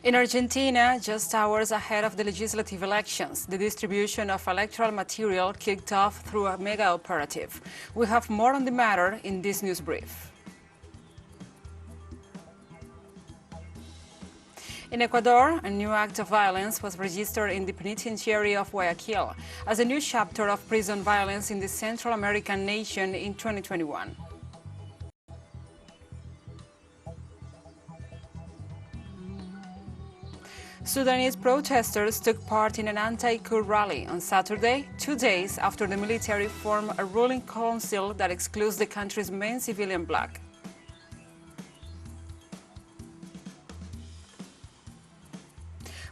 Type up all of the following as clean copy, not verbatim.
In Argentina, just hours ahead of the legislative elections, the distribution of electoral material kicked off through a mega operative. We have more on the matter in this news brief. In Ecuador, a new act of violence was registered in the penitentiary of Guayaquil as a new chapter of prison violence in the Central American nation in 2021. Sudanese protesters took part in an anti-coup rally on Saturday, 2 days after the military formed a ruling council that excludes the country's main civilian bloc.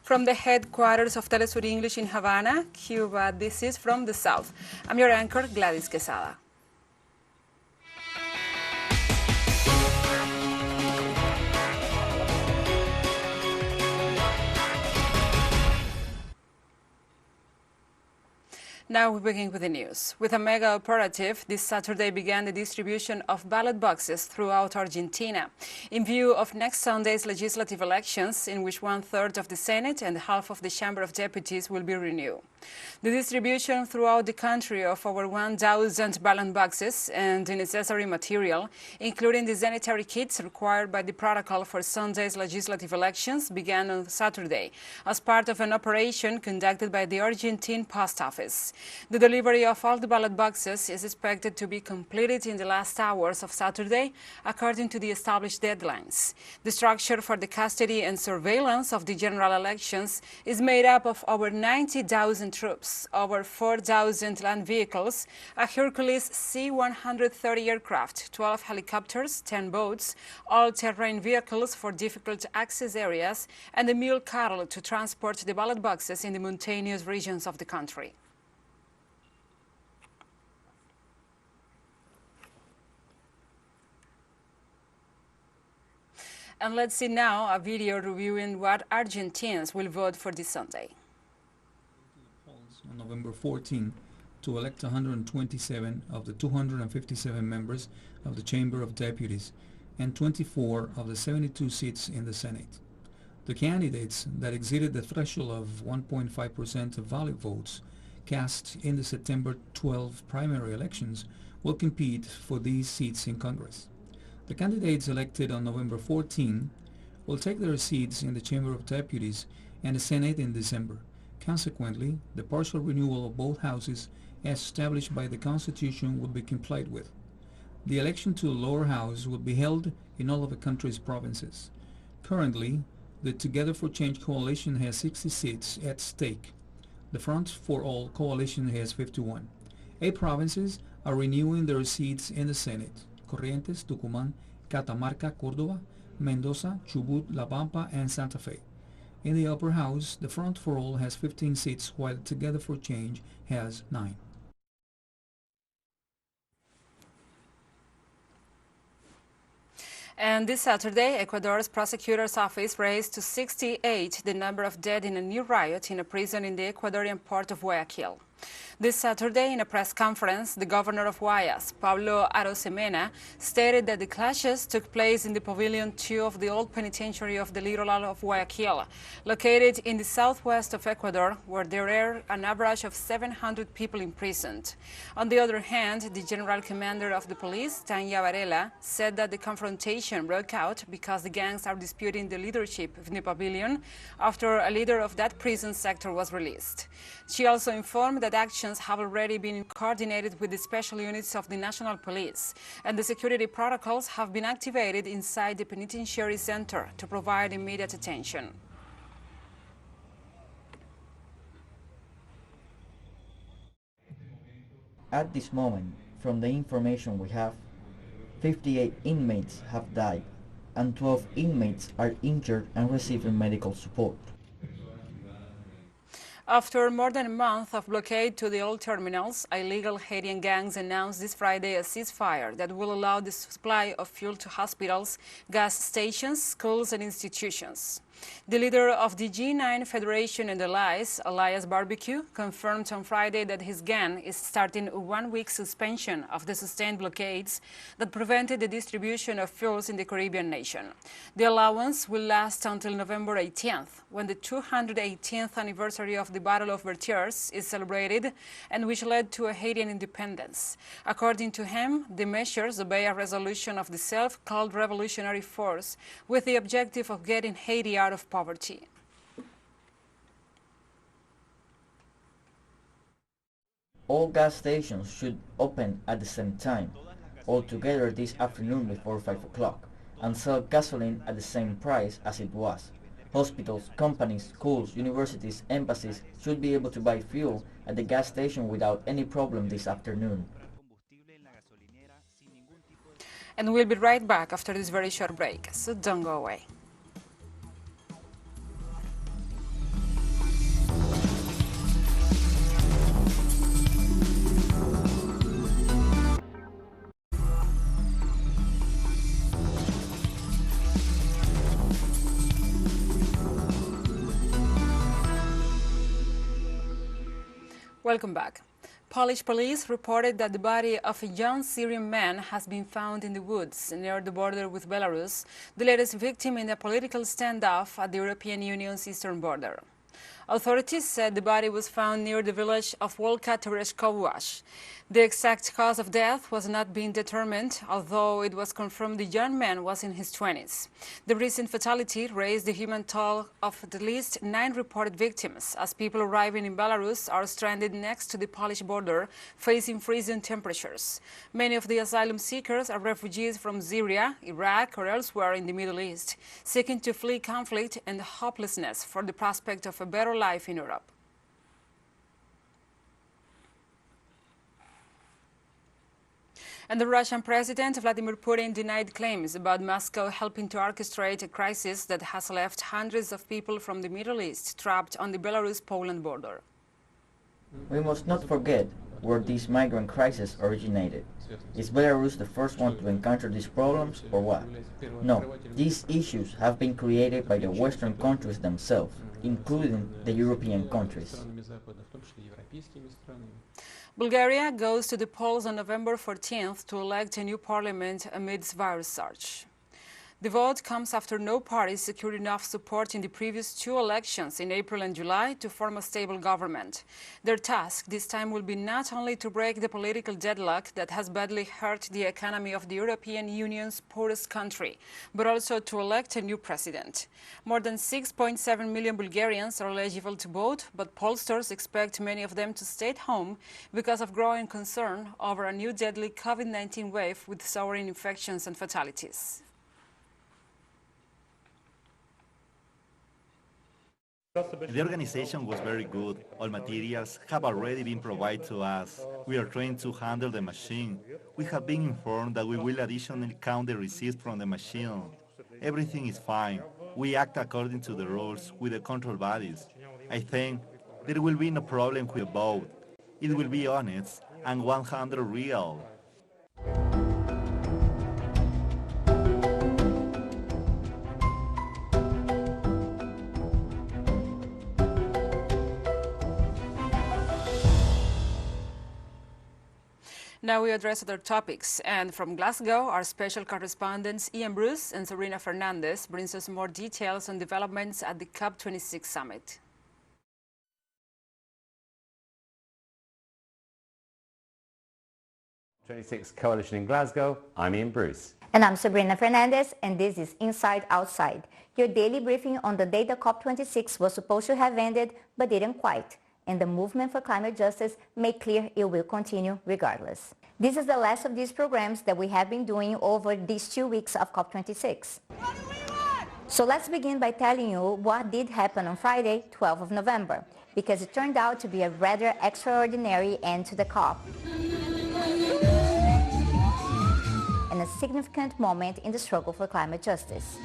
From the headquarters of Telesur English in Havana, Cuba, this is From the South. I'm your anchor, Gladys Quesada. Now we begin with the news. With a mega operative, this Saturday began the distribution of ballot boxes throughout Argentina, in view of next Sunday's legislative elections, in which 1/3 of the Senate and half of the Chamber of Deputies will be renewed. The distribution throughout the country of over 1,000 ballot boxes and the necessary material, including the sanitary kits required by the protocol for Sunday's legislative elections, began on Saturday as part of an operation conducted by the Argentine Post Office. The delivery of all the ballot boxes is expected to be completed in the last hours of Saturday, according to the established deadlines. The structure for the custody and surveillance of the general elections is made up of over 90,000 troops, over 4,000 land vehicles, a Hercules C-130 aircraft, 12 helicopters, 10 boats, all-terrain vehicles for difficult-to-access areas, and a mule carriage to transport the ballot boxes in the mountainous regions of the country. And let's see now a video reviewing what Argentinians will vote for this Sunday. On November 14 to elect 127 of the 257 members of the Chamber of Deputies and 24 of the 72 seats in the Senate. The candidates that exceeded the threshold of 1.5% of valid votes cast in the September 12 primary elections will compete for these seats in Congress. The candidates elected on November 14 will take their seats in the Chamber of Deputies and the Senate in December. Consequently, the partial renewal of both houses as established by the Constitution will be complied with. The election to the lower house will be held in all of the country's provinces. Currently, the Together for Change coalition has 60 seats at stake. The Front for All coalition has 51. 8 provinces are renewing their seats in the Senate: Corrientes, Tucumán, Catamarca, Córdoba, Mendoza, Chubut, La Pampa, and Santa Fe. In the upper house, the Front for All has 15 seats, while Together for Change has 9. And this Saturday, Ecuador's prosecutor's office raised to 68 the number of dead in a new riot in a prison in the Ecuadorian port of Guayaquil. This Saturday, in a press conference, the governor of Guayas, Pablo Arosemena, stated that the clashes took place in the Pavilion 2 of the old penitentiary of the Litoral of Guayaquil, located in the southwest of Ecuador, where there are an average of 700 people imprisoned. On the other hand, the general commander of the police, Tanya Varela, said that the confrontation broke out because the gangs are disputing the leadership of the pavilion after a leader of that prison sector was released. She also informed that actions have already been coordinated with the special units of the National Police, and the security protocols have been activated inside the penitentiary center to provide immediate attention. At this moment, from the information we have, 58 inmates have died and 12 inmates are injured and receiving medical support. After more than a month of blockade to the old terminals, illegal Haitian gangs announced this Friday a ceasefire that will allow the supply of fuel to hospitals, gas stations, schools and institutions. The leader of the G9 Federation and Allies, Elias Barbecue, confirmed on Friday that his gang is starting a 1-week suspension of the sustained blockades that prevented the distribution of fuels in the Caribbean nation. The allowance will last until November 18th, when the 218th anniversary of the Battle of Vertières is celebrated and which led to a Haitian independence. According to him, the measures obey a resolution of the self-called Revolutionary Force with the objective of getting Haiti out of poverty. All gas stations should open at the same time, altogether this afternoon before 5 o'clock, and sell gasoline at the same price as it was. Hospitals, companies, schools, universities, embassies should be able to buy fuel at the gas station without any problem this afternoon. And we'll be right back after this very short break, so don't go away. Welcome back. Polish police reported that the body of a young Syrian man has been found in the woods near the border with Belarus, the latest victim in a political standoff at the European Union's eastern border. Authorities said the body was found near the village of Wolka Tereshkowash. The exact cause of death was not being determined, although it was confirmed the young man was in his 20s. The recent fatality raised the human toll of at least 9 reported victims, as people arriving in Belarus are stranded next to the Polish border, facing freezing temperatures. Many of the asylum seekers are refugees from Syria, Iraq, or elsewhere in the Middle East, seeking to flee conflict and hopelessness for the prospect of a better life in Europe. And the Russian President Vladimir Putin denied claims about Moscow helping to orchestrate a crisis that has left hundreds of people from the Middle East trapped on the Belarus-Poland border. We must not forget where this migrant crisis originated. Is Belarus the first one to encounter these problems, or what? No, these issues have been created by the Western countries themselves, including the European countries. Bulgaria goes to the polls on November 14th to elect a new parliament amidst virus surge. The vote comes after no party secured enough support in the previous 2 elections in April and July to form a stable government. Their task this time will be not only to break the political deadlock that has badly hurt the economy of the European Union's poorest country, but also to elect a new president. More than 6.7 million Bulgarians are eligible to vote, but pollsters expect many of them to stay at home because of growing concern over a new deadly COVID-19 wave with soaring infections and fatalities. The organization was very good. All materials have already been provided to us. We are trained to handle the machine. We have been informed that we will additionally count the receipts from the machine. Everything is fine. We act according to the rules with the control bodies. I think there will be no problem with the vote. It will be honest and 100 real. Now we address other topics, and from Glasgow, our special correspondents Ian Bruce and Sabrina Fernandez brings us more details on developments at the COP26 summit. '26 Coalition in Glasgow, I'm Ian Bruce. And I'm Sabrina Fernandez, and this is Inside Outside, your daily briefing on the day the COP26 was supposed to have ended, but didn't quite. And the movement for climate justice made clear it will continue regardless. This is the last of these programs that we have been doing over these 2 weeks of COP26. So let's begin by telling you what did happen on Friday, 12th of November, because it turned out to be a rather extraordinary end to the COP. And a significant moment in the struggle for climate justice.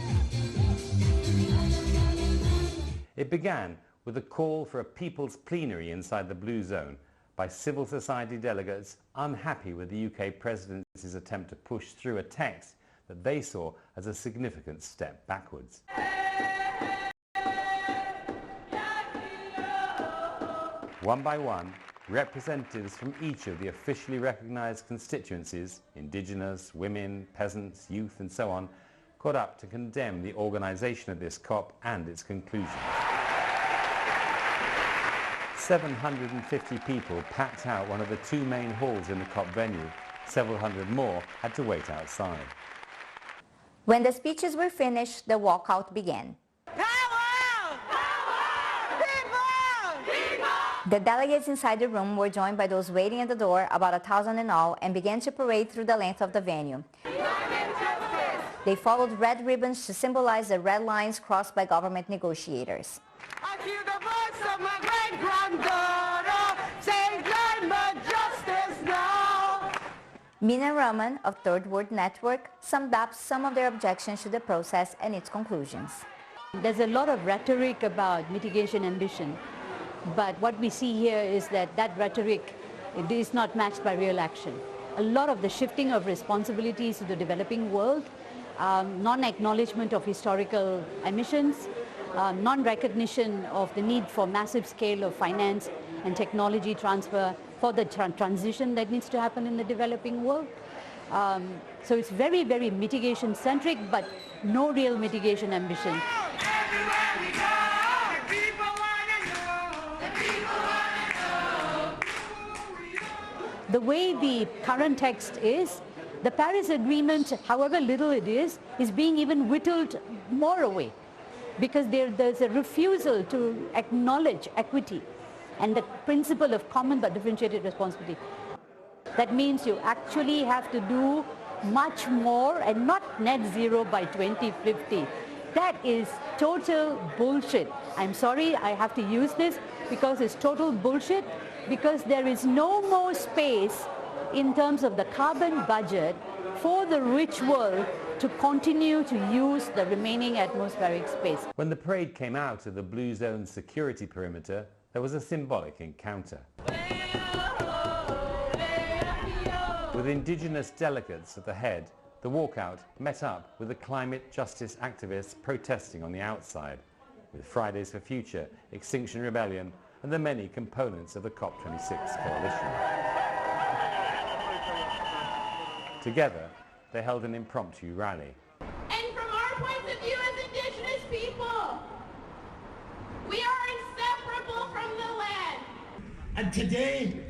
It began with a call for a people's plenary inside the Blue Zone by civil society delegates unhappy with the UK presidency's attempt to push through a text that they saw as a significant step backwards. One by one, representatives from each of the officially recognized constituencies, indigenous, women, peasants, youth and so on, got up to condemn the organization of this COP and its conclusions. 750 people packed out one of the two main halls in the COP venue. Several hundred more had to wait outside. When the speeches were finished, the walkout began. The delegates inside the room were joined by those waiting at the door, about 1,000 in all, and began to parade through the length of the venue. They followed red ribbons to symbolize the red lines crossed by government negotiators. I hear the voice of my great-granddaughter saying climate justice now. Mina Raman of Third World Network summed up some of their objections to the process and its conclusions. There's a lot of rhetoric about mitigation ambition, but what we see here is that that rhetoric is not matched by real action. A lot of the shifting of responsibilities to the developing world, non-acknowledgement of historical emissions, non-recognition of the need for massive scale of finance and technology transfer for the transition that needs to happen in the developing world. So it's very, very mitigation-centric, but no real mitigation ambition. The way the current text is, the Paris Agreement, however little it is being even whittled more away, because there's a refusal to acknowledge equity and the principle of common but differentiated responsibility. That means you actually have to do much more and not net zero by 2050. That is total bullshit. I'm sorry I have to use this because it's total bullshit, because there is no more space in terms of the carbon budget for the rich world to continue to use the remaining atmospheric space. When the parade came out of the blue zone security perimeter, there was a symbolic encounter. With indigenous delegates at the head, the walkout met up with the climate justice activists protesting on the outside, with Fridays for Future, Extinction Rebellion, and the many components of the COP26 coalition. Together, they held an impromptu rally. And from our point of view as indigenous people, we are inseparable from the land. And today,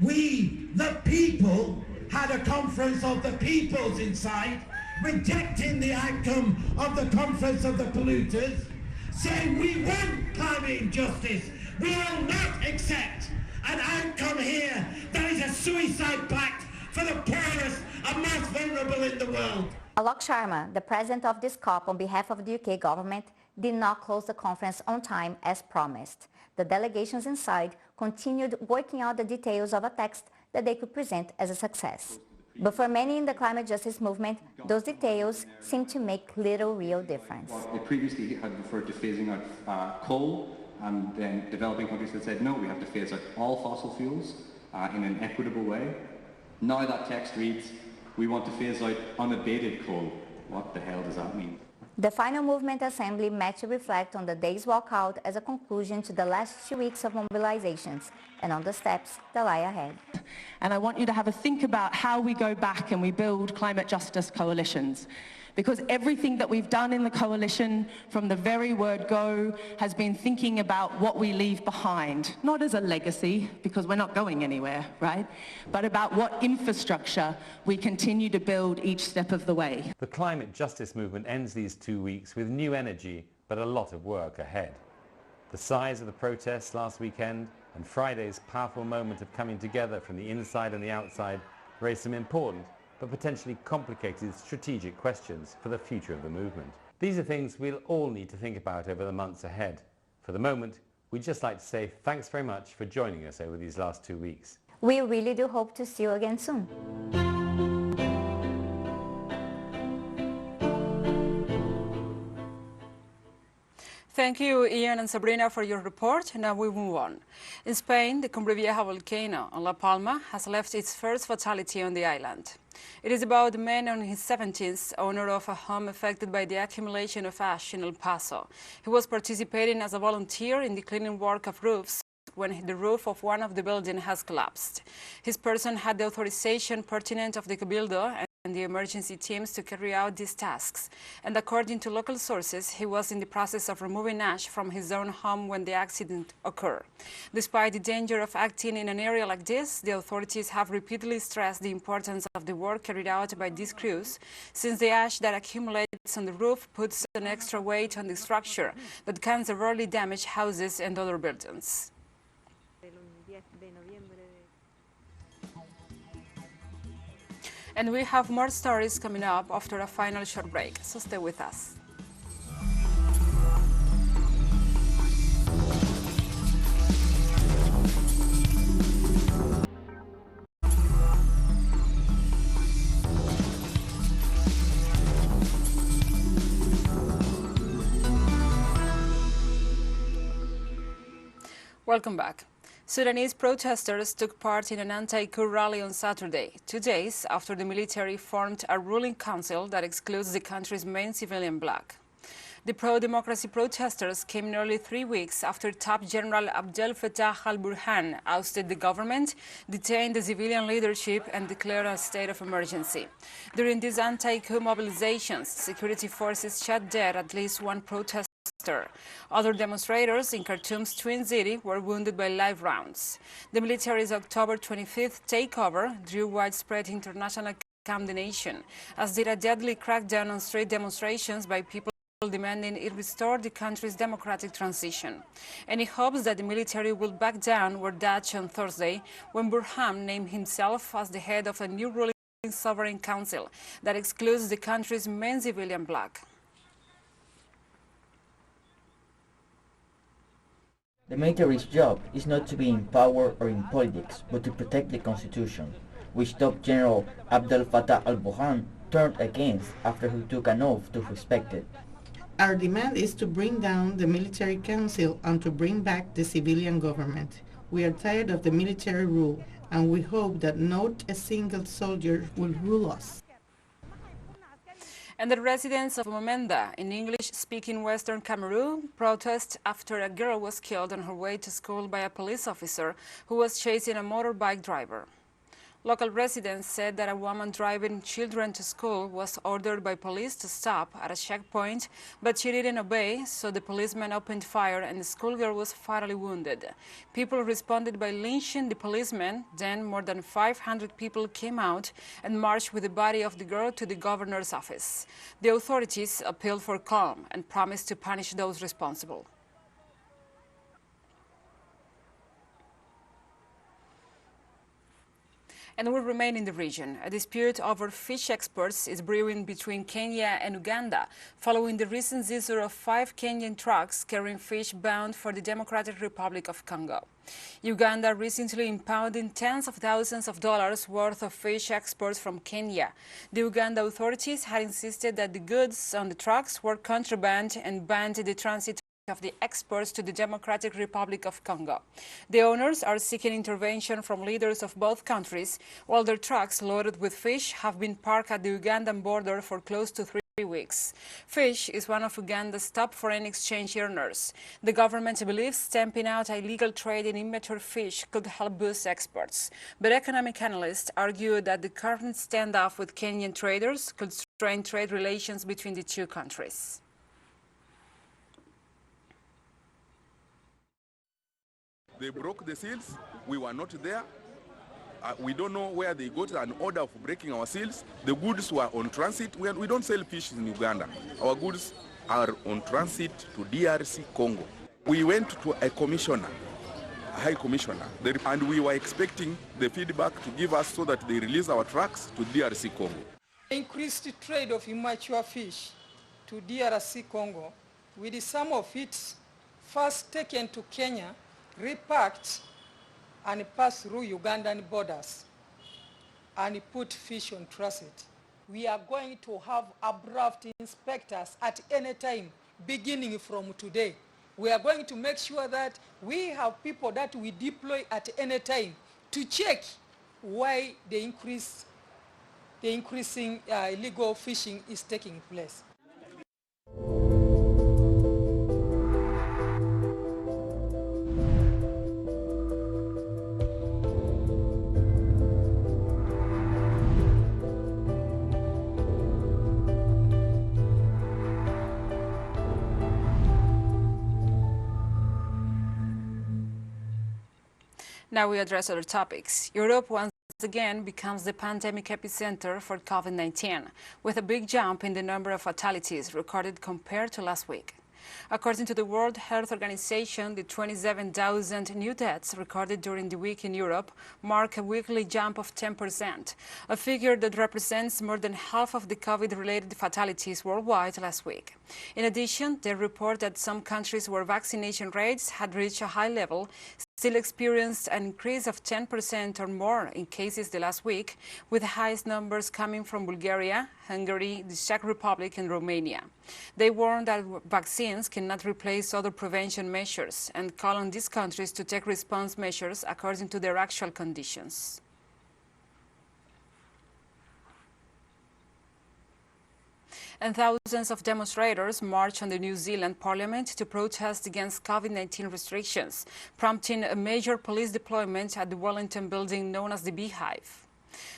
we, the people, had a conference of the peoples inside, rejecting the outcome of the conference of the polluters, saying we want climate injustice. We will not accept an outcome here that is a suicide pact for the poorest and most vulnerable in the world. Alok Sharma, the president of this COP on behalf of the UK government, did not close the conference on time as promised. The delegations inside continued working out the details of a text that they could present as a success. But for many in the climate justice movement, those details seem to make little real difference. They previously had referred to phasing out coal, and then developing countries had said, no, we have to phase out all fossil fuels in an equitable way. Now that text reads, we want to phase out unabated coal. What the hell does that mean? The final movement assembly met to reflect on the day's walkout as a conclusion to the last 2 weeks of mobilizations and on the steps that lie ahead. And I want you to have a think about how we go back and we build climate justice coalitions. Because everything that we've done in the coalition from the very word go has been thinking about what we leave behind, not as a legacy, because we're not going anywhere, right? But about what infrastructure we continue to build each step of the way. The climate justice movement ends these 2 weeks with new energy, but a lot of work ahead. The size of the protests last weekend and Friday's powerful moment of coming together from the inside and the outside raised some important but potentially complicated strategic questions for the future of the movement. These are things we'll all need to think about over the months ahead. For the moment, we'd just like to say thanks very much for joining us over these last 2 weeks. We really do hope to see you again soon. Thank you, Ian and Sabrina, for your report. Now we move on. In Spain, the Cumbre Vieja volcano on La Palma has left its first fatality on the island. It is about a man in his 70s, owner of a home affected by the accumulation of ash in El Paso. He was participating as a volunteer in the cleaning work of roofs when the roof of one of the buildings has collapsed. His person had the authorization pertinent of the Cabildo and the emergency teams to carry out these tasks. And according to local sources, he was in the process of removing ash from his own home when the accident occurred. Despite the danger of acting in an area like this, the authorities have repeatedly stressed the importance of the work carried out by these crews, since the ash that accumulates on the roof puts an extra weight on the structure that can severely damage houses and other buildings. And we have more stories coming up after a final short break, so stay with us. Welcome back. Sudanese protesters took part in an anti-coup rally on Saturday, 2 days after the military formed a ruling council that excludes the country's main civilian bloc. The pro-democracy protesters came nearly 3 weeks after top General Abdel Fattah al-Burhan ousted the government, detained the civilian leadership, and declared a state of emergency. During these anti-coup mobilizations, security forces shot dead at least one protester. Other demonstrators in Khartoum's Twin City were wounded by live rounds. The military's October 25th takeover drew widespread international condemnation, as did a deadly crackdown on street demonstrations by people demanding it restore the country's democratic transition. Any hopes that the military will back down were dashed on Thursday when Burhan named himself as the head of a new ruling sovereign council that excludes the country's main civilian bloc. The military's job is not to be in power or in politics, but to protect the constitution, which top General Abdel Fattah al-Burhan turned against after he took an oath to respect it. Our demand is to bring down the military council and to bring back the civilian government. We are tired of the military rule, and we hope that not a single soldier will rule us. And the residents of Momenda in English-speaking Western Cameroon protest after a girl was killed on her way to school by a police officer who was chasing a motorbike driver. Local residents said that a woman driving children to school was ordered by police to stop at a checkpoint, but she didn't obey, so the policeman opened fire and the schoolgirl was fatally wounded. People responded by lynching the policeman. Then more than 500 people came out and marched with the body of the girl to the governor's office. The authorities appealed for calm and promised to punish those responsible. And we remain in the region. A dispute over fish exports is brewing between Kenya and Uganda, following the recent seizure of 5 Kenyan trucks carrying fish bound for the Democratic Republic of Congo. Uganda recently impounded tens of thousands of dollars worth of fish exports from Kenya. The Uganda authorities had insisted that the goods on the trucks were contraband and banned the transit of the exports to the Democratic Republic of Congo. The owners are seeking intervention from leaders of both countries, while their trucks loaded with fish have been parked at the Ugandan border for close to 3 weeks. Fish is one of Uganda's top foreign exchange earners. The government believes stamping out illegal trade in immature fish could help boost exports. But economic analysts argue that the current standoff with Kenyan traders could strain trade relations between the two countries. They broke the seals. We were not there. We don't know where they got an order of breaking our seals. The goods were on transit. We don't sell fish in Uganda. Our goods are on transit to DRC Congo. We went to a commissioner, a high commissioner, and we were expecting the feedback to give us so that they release our trucks to DRC Congo. Increased trade of immature fish to DRC Congo, with some of it first taken to Kenya, repacked and passed through Ugandan borders and put fish on transit. We are going to have abrupt inspectors at any time, beginning from today. We are going to make sure that we have people that we deploy at any time to check why the increasing illegal fishing is taking place. Now we address other topics. Europe once again becomes the pandemic epicenter for COVID-19, with a big jump in the number of fatalities recorded compared to last week. According to the World Health Organization, the 27,000 new deaths recorded during the week in Europe mark a weekly jump of 10%, a figure that represents more than half of the COVID-related fatalities worldwide last week. In addition, they report that some countries where vaccination rates had reached a high level still experienced an increase of 10% or more in cases the last week, with the highest numbers coming from Bulgaria, Hungary, the Czech Republic and Romania. They warn that vaccines cannot replace other prevention measures and call on these countries to take response measures according to their actual conditions. And thousands of demonstrators marched on the New Zealand Parliament to protest against COVID-19 restrictions, prompting a major police deployment at the Wellington building known as the Beehive.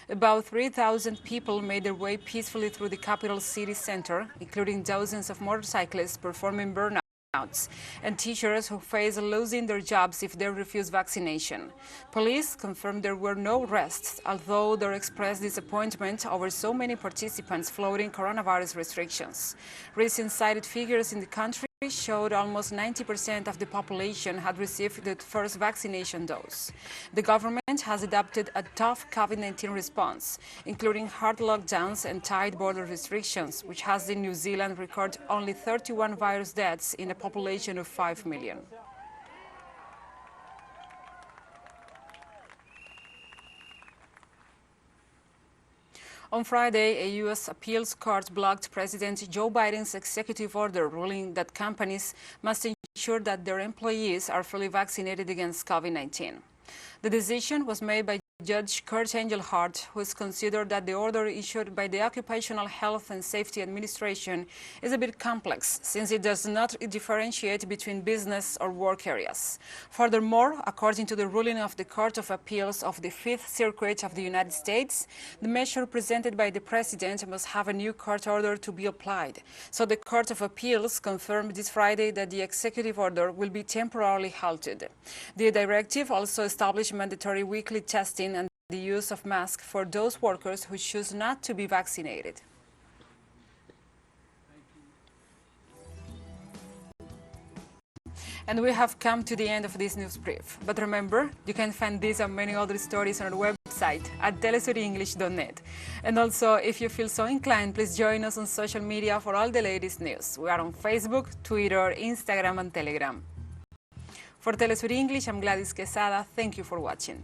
About 3,000 people made their way peacefully through the capital city centre, including dozens of motorcyclists performing burnouts and teachers who face losing their jobs if they refuse vaccination. Police confirmed there were no arrests, although they expressed disappointment over so many participants floating coronavirus restrictions. Recent cited figures in the country showed almost 90% of the population had received the first vaccination dose. The government has adopted a tough COVID-19 response, including hard lockdowns and tight border restrictions, which has seen New Zealand record only 31 virus deaths in a population of 5 million. On Friday, a U.S. appeals court blocked President Joe Biden's executive order ruling that companies must ensure that their employees are fully vaccinated against COVID-19. The decision was made by Judge Kurt Engelhardt, who has considered that the order issued by the Occupational Health and Safety Administration is a bit complex, since it does not differentiate between business or work areas. Furthermore, according to the ruling of the Court of Appeals of the Fifth Circuit of the United States, the measure presented by the President must have a new court order to be applied. So the Court of Appeals confirmed this Friday that the executive order will be temporarily halted. The directive also established mandatory weekly testing and the use of masks for those workers who choose not to be vaccinated. And we have come to the end of this news brief. But remember, you can find these and many other stories on our website at telesurenglish.net. And also, if you feel so inclined, please join us on social media for all the latest news. We are on Facebook, Twitter, Instagram and Telegram. For Telesur English, I'm Gladys Quesada. Thank you for watching.